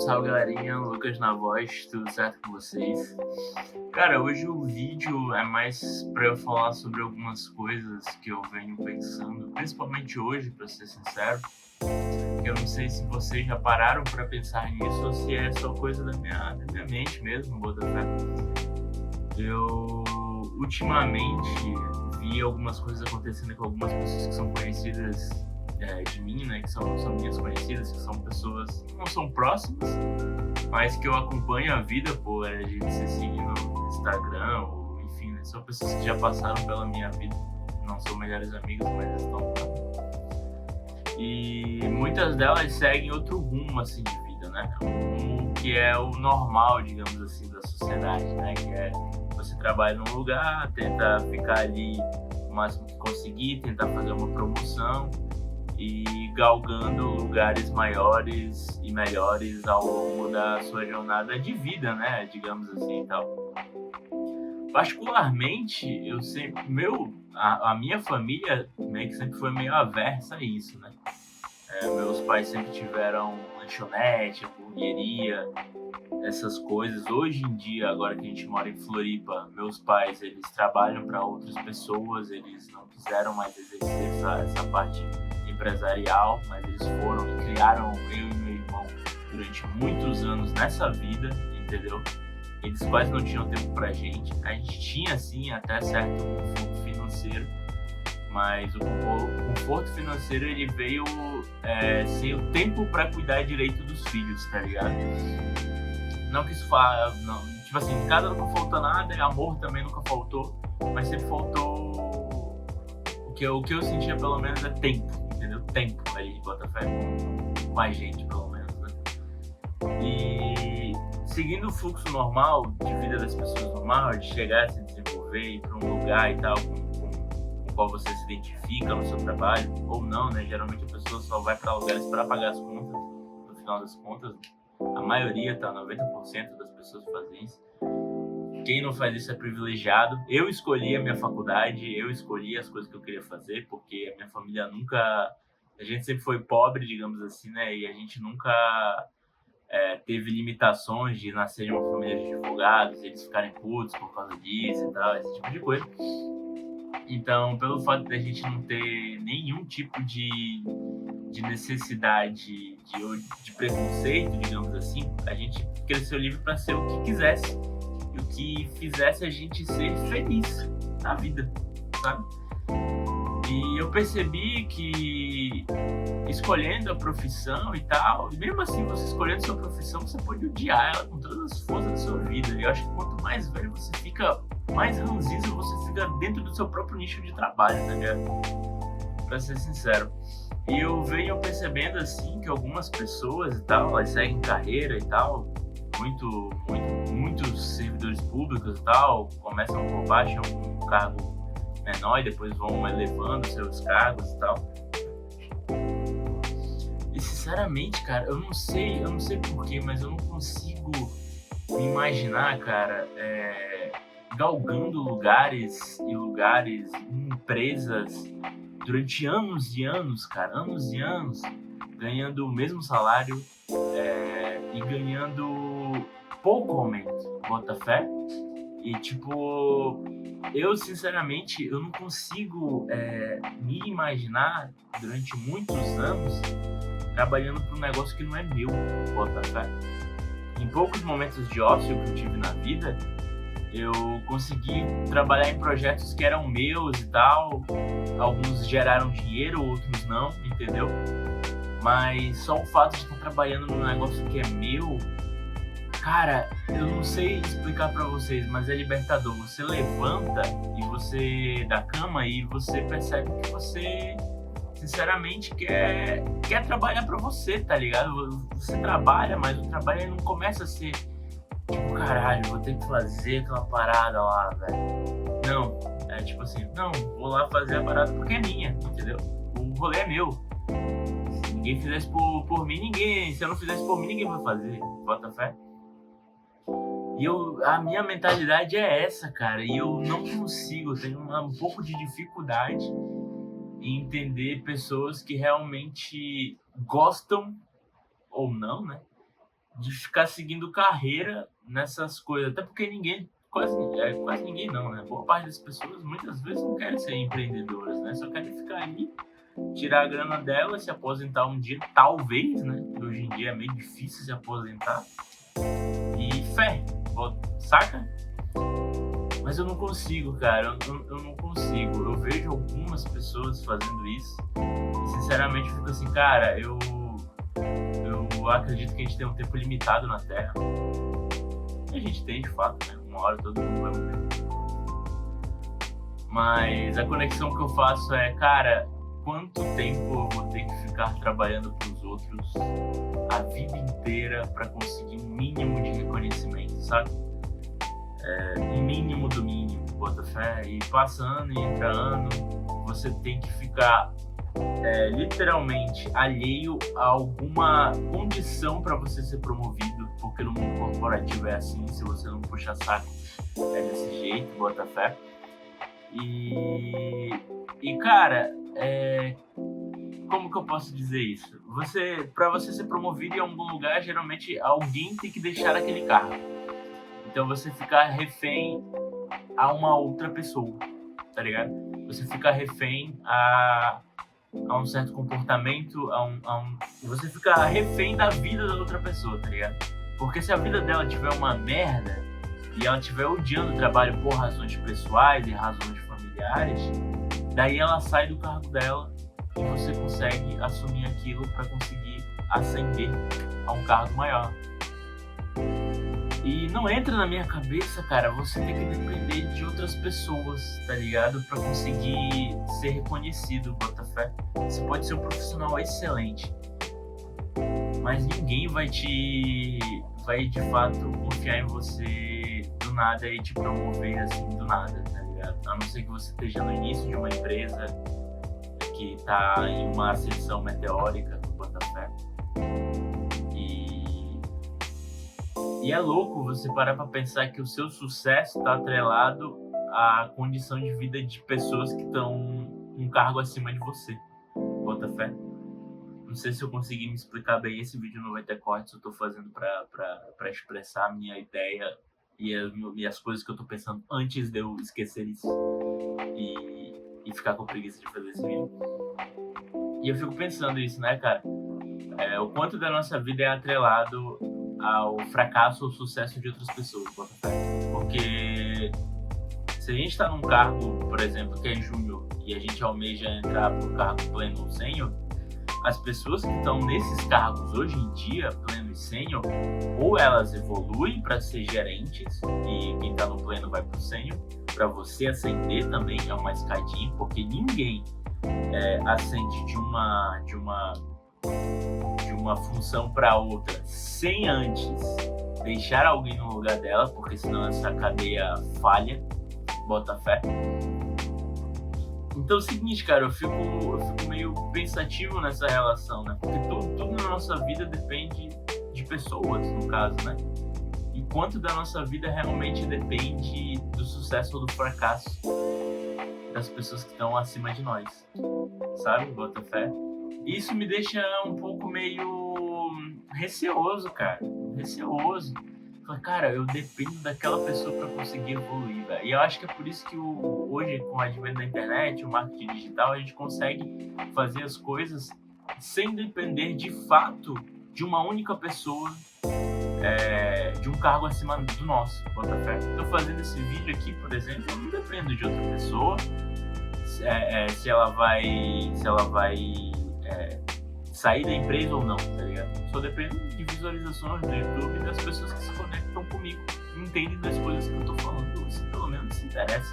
Salve galerinha, Lucas na voz, tudo certo com vocês? Cara, hoje o vídeo é mais pra eu falar sobre algumas coisas que eu venho pensando, principalmente hoje, pra ser sincero. Eu não sei se vocês já pararam pra pensar nisso ou se é só coisa da minha mente mesmo, Botafé. Eu ultimamente vi algumas coisas acontecendo com algumas pessoas que são conhecidas de mim, né? Que são minhas conhecidas, que são pessoas que não são próximas, mas que eu acompanho a vida por a gente se seguir no Instagram, ou enfim, né? São pessoas que já passaram pela minha vida, não são melhores amigos, mas estão lá. E muitas delas seguem outro rumo, assim, de vida, né? Um rumo que é o normal, digamos assim, da sociedade, né? Que é você trabalha num lugar, tenta ficar ali o máximo que conseguir, tentar fazer uma promoção e galgando lugares maiores e melhores ao longo da sua jornada de vida, né? Digamos assim e tal. Particularmente, eu sempre, a minha família meio que sempre foi meio aversa a isso, né? Meus pais sempre tiveram lanchonete, hamburgueria, essas coisas. Hoje em dia, agora que a gente mora em Floripa, meus pais, eles trabalham para outras pessoas, eles não quiseram mais exercer essa parte empresarial, mas eles foram e criaram eu e meu irmão durante muitos anos nessa vida, entendeu? Eles quase não tinham tempo pra gente. A gente tinha, sim, até certo conforto financeiro, mas o conforto financeiro ele veio sem o tempo para cuidar direito dos filhos, tá ligado? Não que isso fala, não, tipo assim, em casa nunca faltou nada, amor também nunca faltou, mas sempre faltou o que eu sentia pelo menos é tempo, entendeu? Tempo aí de Botafé com a gente, pelo menos, né? E seguindo o fluxo normal de vida das pessoas normal, de chegar, se desenvolver, ir para um lugar e tal, com o qual você se identifica no seu trabalho, ou não, né? Geralmente a pessoa só vai para lugares para pagar as contas, no final das contas. A maioria, tá? 90% das pessoas fazem isso. Quem não faz isso é privilegiado. Eu escolhi a minha faculdade, eu escolhi as coisas que eu queria fazer, porque a minha família nunca... A gente sempre foi pobre, digamos assim, né? E a gente nunca teve limitações de nascer em uma família de advogados, eles ficarem putos por causa disso e tal, esse tipo de coisa. Então, pelo fato de a gente não ter nenhum tipo de necessidade de preconceito, digamos assim, a gente cresceu livre para ser o que quisesse e o que fizesse a gente ser feliz na vida, sabe? E eu percebi que escolhendo a profissão e tal, e mesmo assim você escolhendo sua profissão, você pode odiar ela com todas as forças da sua vida. E eu acho que quanto mais velho você fica, mais ranzinza você fica dentro do seu próprio nicho de trabalho, tá ligado? Pra ser sincero. E eu venho percebendo, assim, que algumas pessoas e tal, elas seguem carreira e tal, muitos servidores públicos e tal, começam por baixo, um cargo menor e depois vão elevando seus cargos e tal. E sinceramente, cara, eu não sei porquê, mas eu não consigo me imaginar, cara, galgando lugares e lugares em empresas durante anos e anos, cara, anos e anos, ganhando o mesmo salário e ganhando pouco aumento, bota fé. E tipo, eu sinceramente, eu não consigo me imaginar durante muitos anos trabalhando para um negócio que não é meu, bota fé. Em poucos momentos de ócio que eu tive na vida, eu consegui trabalhar em projetos que eram meus e tal. Alguns geraram dinheiro, outros não, entendeu? Mas só o fato de estar trabalhando num negócio que é meu, cara, eu não sei explicar pra vocês, mas é libertador. Você levanta e você da cama e você percebe que você sinceramente quer trabalhar pra você, tá ligado? Você trabalha, mas o trabalho não começa a ser tipo, caralho, vou ter que fazer aquela parada lá, velho. Não, é tipo assim, não, vou lá fazer a parada porque é minha, entendeu? O rolê é meu. Se ninguém fizesse por mim, se eu não fizesse por mim, ninguém vai fazer, bota fé. E a minha mentalidade é essa, cara, e eu não consigo, eu tenho um pouco de dificuldade em entender pessoas que realmente gostam, ou não, né, de ficar seguindo carreira nessas coisas. Até porque quase ninguém não, né? Boa parte das pessoas muitas vezes não querem ser empreendedoras, né? Só querem ficar ali, tirar a grana dela, se aposentar um dia, talvez, né? Hoje em dia é meio difícil se aposentar. E fé, saca? Mas eu não consigo, cara. Eu não consigo. Eu vejo algumas pessoas fazendo isso e, sinceramente, eu fico assim, cara, eu acredito que a gente tem um tempo limitado na Terra. E a gente tem, de fato, né? Uma hora todo mundo vai morrer. Mas a conexão que eu faço é, cara, quanto tempo eu vou ter que ficar trabalhando para os outros a vida inteira para conseguir um mínimo de reconhecimento, sabe? Um mínimo do mínimo, bota fé. E passando e entra ano, você tem que ficar literalmente alheio a alguma condição para você ser promovido, porque no mundo corporativo é assim, se você não puxa saco, é desse jeito, bota fé. E cara, como que eu posso dizer isso? Para você ser promovido em algum lugar, geralmente alguém tem que deixar aquele cargo. Então você fica refém a uma outra pessoa, tá ligado? Você fica refém a um certo comportamento, você fica refém da vida da outra pessoa, tá ligado? Porque se a vida dela tiver uma merda e ela estiver odiando o trabalho por razões pessoais e razões familiares, daí ela sai do cargo dela e você consegue assumir aquilo para conseguir ascender a um cargo maior. E não entra na minha cabeça, cara, você tem que depender de outras pessoas, tá ligado? Pra conseguir ser reconhecido, bota fé. Você pode ser um profissional excelente, mas ninguém vai de fato confiar em você do nada e te promover assim do nada, tá ligado? A não ser que você esteja no início de uma empresa que tá em uma ascensão meteórica, bota fé. E é louco você parar pra pensar que o seu sucesso está atrelado à condição de vida de pessoas que estão um cargo acima de você. Bota fé? Não sei se eu consegui me explicar bem. Esse vídeo não vai ter cortes, eu tô fazendo pra expressar a minha ideia e as coisas que eu tô pensando antes de eu esquecer isso e ficar com preguiça de fazer esse vídeo. E eu fico pensando isso, né, cara? O quanto da nossa vida é atrelado ao fracasso ou sucesso de outras pessoas, porque se a gente está num cargo, por exemplo, que é júnior e a gente almeja entrar para o cargo pleno ou sênior, as pessoas que estão nesses cargos hoje em dia, pleno e sênior, ou elas evoluem para ser gerentes e quem está no pleno vai para o sênior, para você ascender também é uma escadinha, porque ninguém ascende de uma função para outra sem antes deixar alguém no lugar dela, porque senão essa cadeia falha, bota fé. Então é o seguinte, cara, eu fico meio pensativo nessa relação, né? Porque tudo na nossa vida depende de pessoas, no caso, né? E quanto da nossa vida realmente depende do sucesso ou do fracasso das pessoas que estão acima de nós, sabe? Bota fé. Isso me deixa um pouco meio receoso, cara. Receoso. Fala, cara, eu dependo daquela pessoa para conseguir evoluir, velho. E eu acho que é por isso que hoje, com o advento da internet, o marketing digital, a gente consegue fazer as coisas sem depender de fato de uma única pessoa, de um cargo acima do nosso. Bota fé. Tô fazendo esse vídeo aqui, por exemplo, eu não dependo de outra pessoa. Se ela vai sair da empresa ou não, tá ligado? Só depende de visualizações do YouTube e das pessoas que se conectam comigo, entendem das coisas que eu tô falando, ou se pelo menos se interessa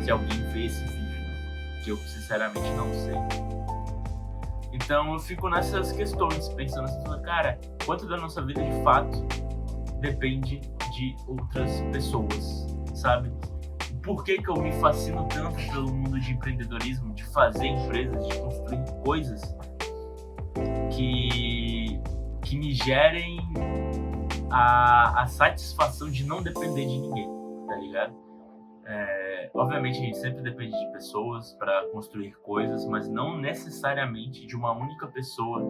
se alguém vê esse vídeo, né? Que eu sinceramente não sei. Então eu fico nessas questões, pensando assim, cara, quanto da nossa vida de fato depende de outras pessoas, sabe? Por que eu me fascino tanto pelo mundo de empreendedorismo, de fazer empresas, de construir coisas que me gerem a satisfação de não depender de ninguém, tá ligado? Obviamente a gente sempre depende de pessoas para construir coisas, mas não necessariamente de uma única pessoa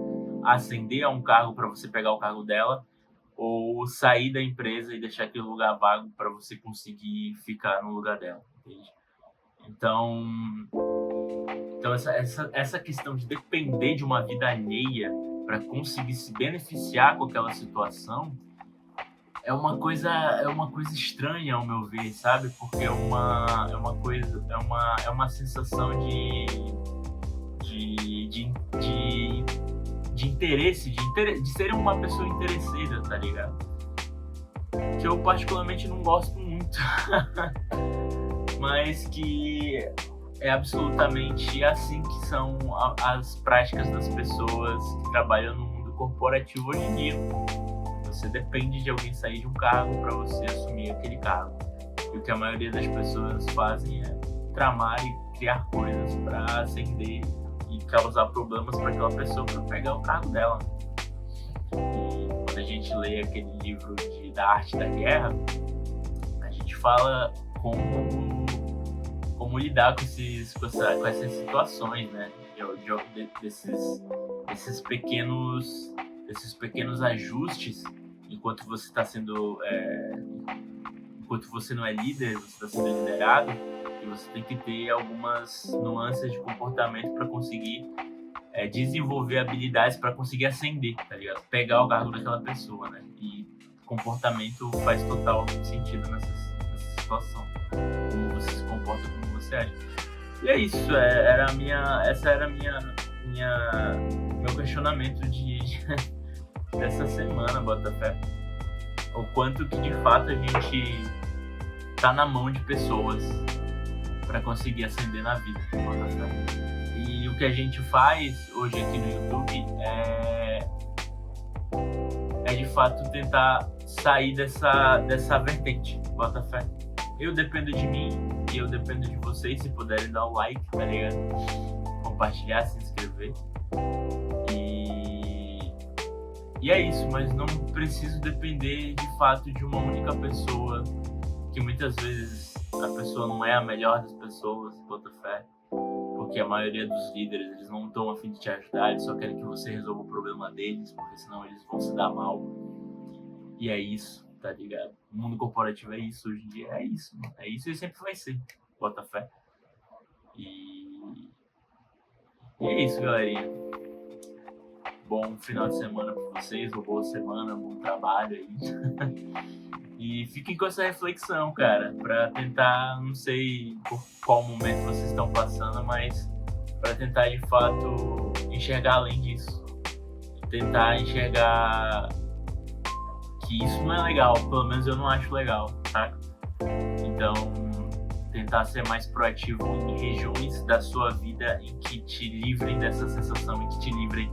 ascender a um cargo para você pegar o cargo dela, ou sair da empresa e deixar aquele lugar vago para você conseguir ficar no lugar dela, entende? Então, essa questão de depender de uma vida alheia para conseguir se beneficiar com aquela situação é uma coisa estranha ao meu ver, sabe? Porque é uma sensação de interesse, de ser uma pessoa interesseira, tá ligado? Que eu particularmente não gosto muito, mas que é absolutamente assim que são as práticas das pessoas que trabalham no mundo corporativo hoje em dia. Você depende de alguém sair de um cargo para você assumir aquele cargo. E o que a maioria das pessoas fazem é tramar e criar coisas para ascender e causar problemas para aquela pessoa para pegar o cargo dela. E quando a gente lê aquele livro da Arte da Guerra, a gente fala como lidar com essas situações, né? Desses pequenos ajustes enquanto você está sendo enquanto você não é líder, você está sendo liderado, e você tem que ter algumas nuances de comportamento para conseguir desenvolver habilidades para conseguir ascender, tá ligado? Pegar o cargo daquela pessoa, né? E comportamento faz total sentido nessa situação. Como você se comporta, como você age. E é isso, essa era meu questionamento dessa semana, Botafé. O quanto que de fato a gente tá na mão de pessoas para conseguir ascender na vida, Botafé. E o que a gente faz hoje aqui no YouTube é de fato tentar sair dessa vertente, Botafé. Eu dependo de mim e eu dependo de vocês, se puderem dar o like, tá ligado? Compartilhar, se inscrever. E é isso, mas não preciso depender de fato de uma única pessoa, que muitas vezes a pessoa não é a melhor das pessoas, bota fé, porque a maioria dos líderes, eles não estão a fim de te ajudar, eles só querem que você resolva o problema deles, porque senão eles vão se dar mal. E é isso, tá ligado? O mundo corporativo é isso hoje em dia, é isso e sempre vai ser, bota fé. E é isso, galerinha. Bom final de semana para vocês, uma boa semana, bom trabalho aí. E fiquem com essa reflexão, cara, para tentar, não sei por qual momento vocês estão passando, mas para tentar de fato enxergar além disso. Tentar enxergar que isso não é legal, pelo menos eu não acho legal, tá? Então, tentar ser mais proativo em regiões da sua vida em que te livrem dessa sensação, em que te livrem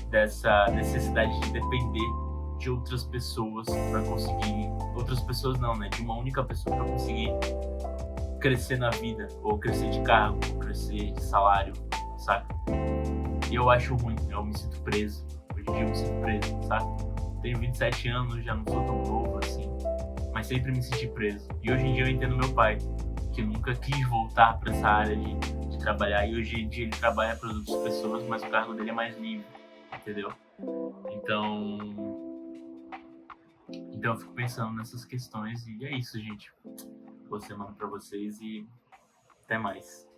dessa necessidade de depender de outras pessoas para conseguir... Outras pessoas não, né? De uma única pessoa para conseguir crescer na vida, ou crescer de cargo, ou crescer de salário, saca? E eu acho ruim, eu me sinto preso. Hoje em dia eu me sinto preso, saca? Tenho 27 anos, já não sou tão novo assim, mas sempre me senti preso. E hoje em dia eu entendo meu pai, que nunca quis voltar para essa área de trabalhar, e hoje em dia ele trabalha para outras pessoas, mas o cargo dele é mais livre, entendeu? Então eu fico pensando nessas questões, e é isso, gente. Boa semana para vocês e até mais.